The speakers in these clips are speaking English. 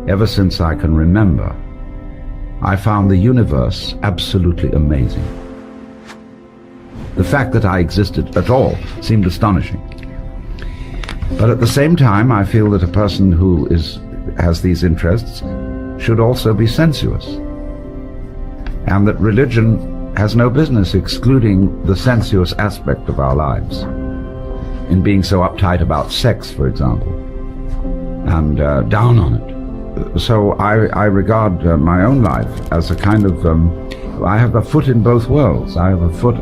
ever since I can remember, I found the universe absolutely amazing. The fact that I existed at all seemed astonishing. But at the same time, I feel that a person who has these interests should also be sensuous, and that religion has no business excluding the sensuous aspect of our lives, in being so uptight about sex, for example, and down on it. So I regard my own life as a kind of, I have a foot in both worlds. I have a foot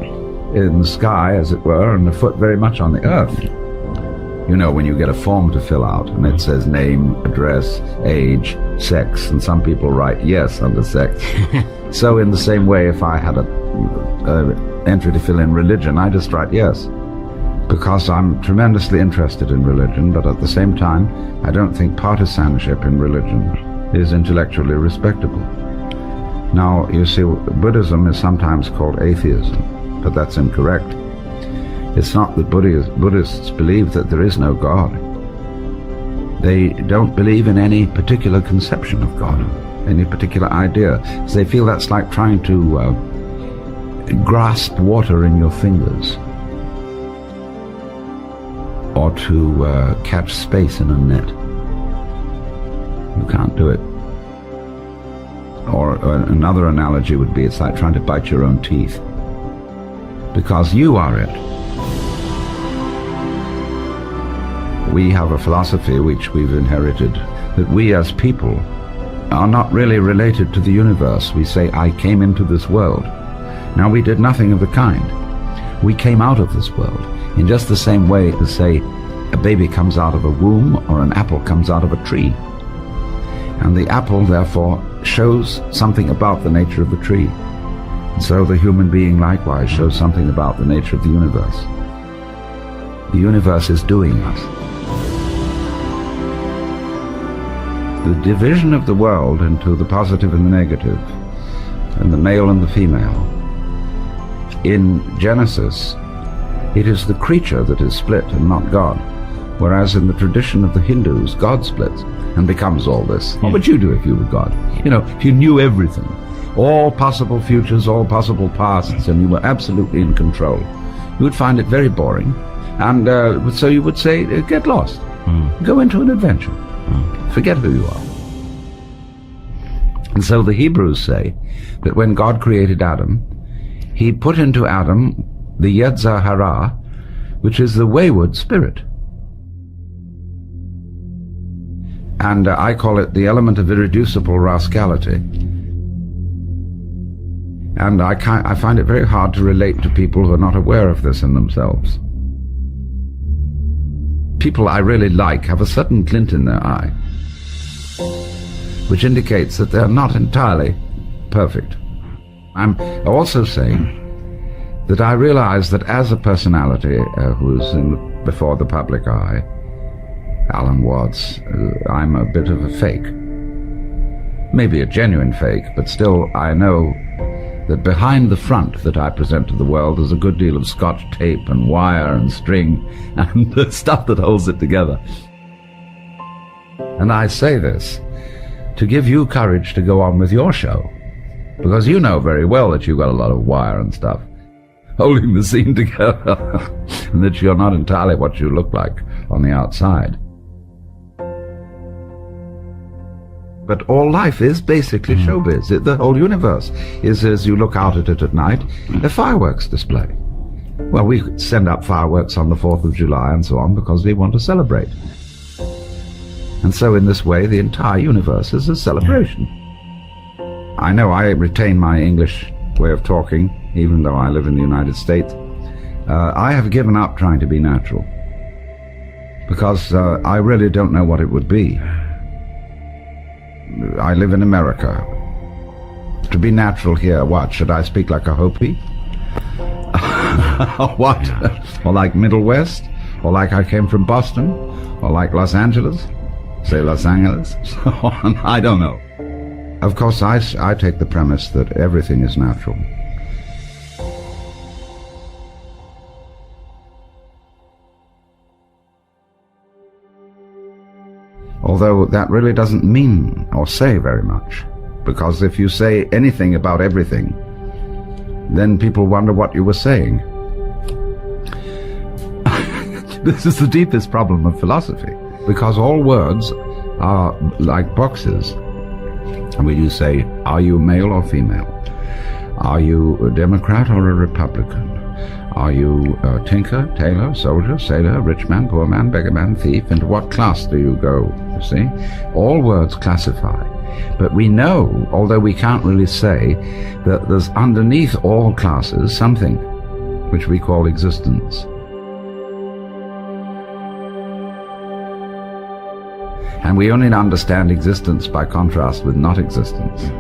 in the sky, as it were, and a foot very much on the earth. You know, when you get a form to fill out and it says name, address, age, sex, and some people write yes under sex. So in the same way, if I had a entry to fill in religion, I just write yes, because I'm tremendously interested in religion, but at the same time, I don't think partisanship in religion is intellectually respectable. Now, you see, Buddhism is sometimes called atheism, but that's incorrect. It's not that Buddhists believe that there is no God. They don't believe in any particular conception of God, any particular idea. So they feel that's like trying to grasp water in your fingers, or to catch space in a net. You can't do it. Or another analogy would be, it's like trying to bite your own teeth, because you are it. We have a philosophy which we've inherited, that we as people are not really related to the universe. We say, I came into this world. Now, we did nothing of the kind. We came out of this world in just the same way as, say, a baby comes out of a womb or an apple comes out of a tree. And the apple, therefore, shows something about the nature of the tree. And so the human being likewise shows something about the nature of the universe. The universe is doing us. The division of the world into the positive and the negative, and the male and the female. In Genesis, it is the creature that is split and not God, whereas in the tradition of the Hindus, God splits and becomes all this. What would you do if you were God? You know, if you knew everything, all possible futures, all possible pasts, and you were absolutely in control, you would find it very boring, and so you would say, get lost, go into an adventure. Forget who you are. And so the Hebrews say that when God created Adam, he put into Adam the Yetzer Hara, which is the wayward spirit. And I call it the element of irreducible rascality. And I find it very hard to relate to people who are not aware of this in themselves. People I really like have a certain glint in their eye, which indicates that they're not entirely perfect. I'm also saying that I realize that as a personality who's before the public eye, Alan Watts, I'm a bit of a fake. Maybe a genuine fake, but still I know that behind the front that I present to the world is a good deal of scotch tape and wire and string and the stuff that holds it together. And I say this to give you courage to go on with your show, because you know very well that you've got a lot of wire and stuff holding the scene together and that you're not entirely what you look like on the outside. But all life is basically showbiz. The whole universe is, as you look out at it at night, a fireworks display. Well, we send up fireworks on the 4th of July and so on because we want to celebrate. And so in this way, the entire universe is a celebration. I know I retain my English way of talking, even though I live in the United States. I have given up trying to be natural, because I really don't know what it would be. I live in America. To be natural here, what? Should I speak like a Hopi? What? Or like Middle West? Or like I came from Boston? Or like Los Angeles? Say Los Angeles? I don't know. Of course, I take the premise that everything is natural. Although that really doesn't mean or say very much, because if you say anything about everything, then people wonder what you were saying. This is the deepest problem of philosophy, because all words are like boxes. Where you say, are you male or female? Are you a Democrat or a Republican? Are you a tinker, tailor, soldier, sailor, rich man, poor man, beggar man, thief? Into what class do you go? You see? All words classify. But we know, although we can't really say, that there's underneath all classes something which we call existence. And we only understand existence by contrast with not existence,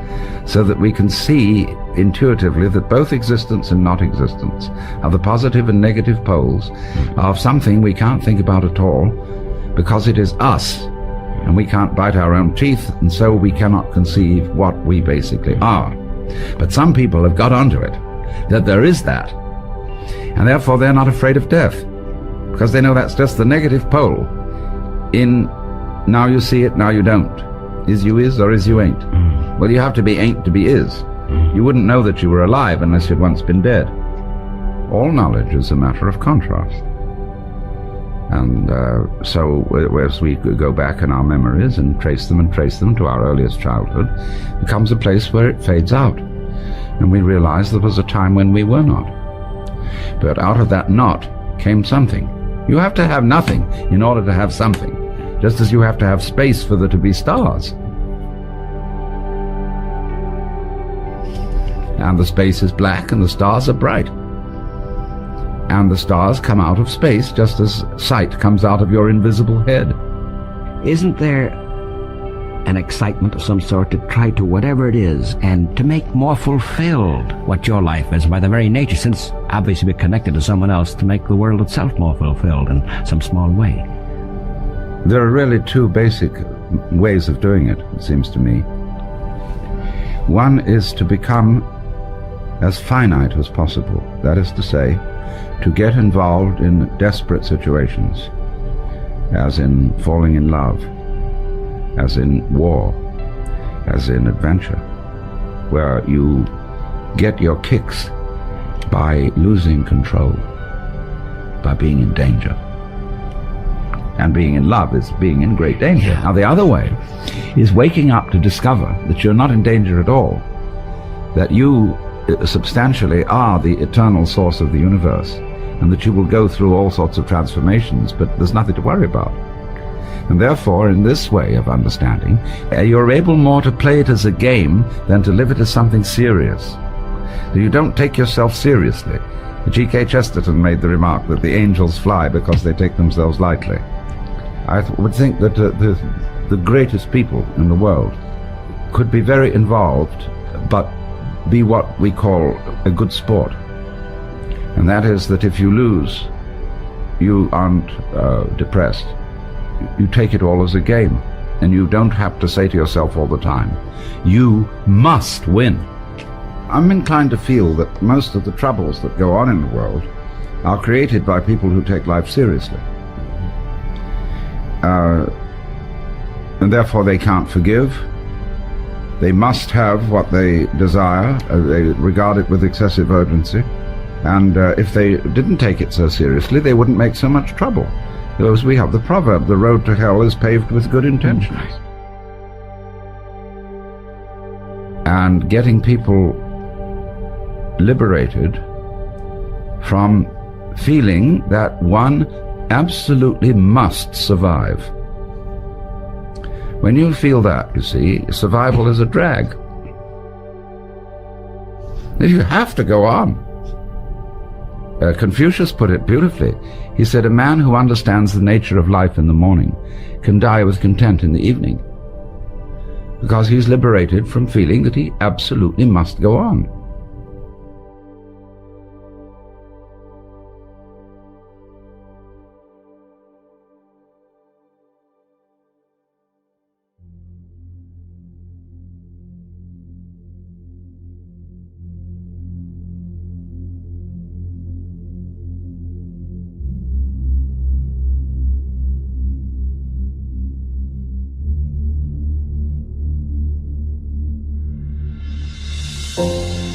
so that we can see intuitively that both existence and not existence are the positive and negative poles of something we can't think about at all, because it is us, and we can't bite our own teeth, and so we cannot conceive what we basically are. But some people have got onto it, that there is that, and therefore they're not afraid of death, because they know that's just the negative pole in now you see it, now you don't. Is you is or is you ain't? Well, you have to be ain't to be is. You wouldn't know that you were alive unless you'd once been dead. All knowledge is a matter of contrast. And so as we go back in our memories and trace them to our earliest childhood, it becomes a place where it fades out. And we realize there was a time when we were not. But out of that not came something. You have to have nothing in order to have something, just as you have to have space for there to be stars. And the space is black and the stars are bright. And the stars come out of space just as sight comes out of your invisible head. Isn't there an excitement of some sort to try to, whatever it is, and to make more fulfilled what your life is by the very nature, since obviously we're connected to someone else, to make the world itself more fulfilled in some small way? There are really two basic ways of doing it, it seems to me. One is to become as finite as possible, that is to say, to get involved in desperate situations, as in falling in love, as in war, as in adventure, where you get your kicks by losing control, by being in danger. And being in love is being in great danger. Now the other way is waking up to discover that you're not in danger at all, that you substantially are the eternal source of the universe, and that you will go through all sorts of transformations, but there's nothing to worry about. And therefore, in this way of understanding, you're able more to play it as a game than to live it as something serious. So you don't take yourself seriously. G.K. Chesterton made the remark that the angels fly because they take themselves lightly. I would think that the greatest people in the world could be very involved, but be what we call a good sport. And that is that if you lose, you aren't depressed. You take it all as a game, and you don't have to say to yourself all the time, you must win. I'm inclined to feel that most of the troubles that go on in the world are created by people who take life seriously. And therefore they can't forgive. They must have what they desire. They regard it with excessive urgency. And if they didn't take it so seriously, they wouldn't make so much trouble. Because we have the proverb, the road to hell is paved with good intentions. And getting people liberated from feeling that one absolutely must survive. When you feel that, you see, survival is a drag. You have to go on. Confucius put it beautifully. He said, a man who understands the nature of life in the morning can die with content in the evening, because he's liberated from feeling that he absolutely must go on. Alan.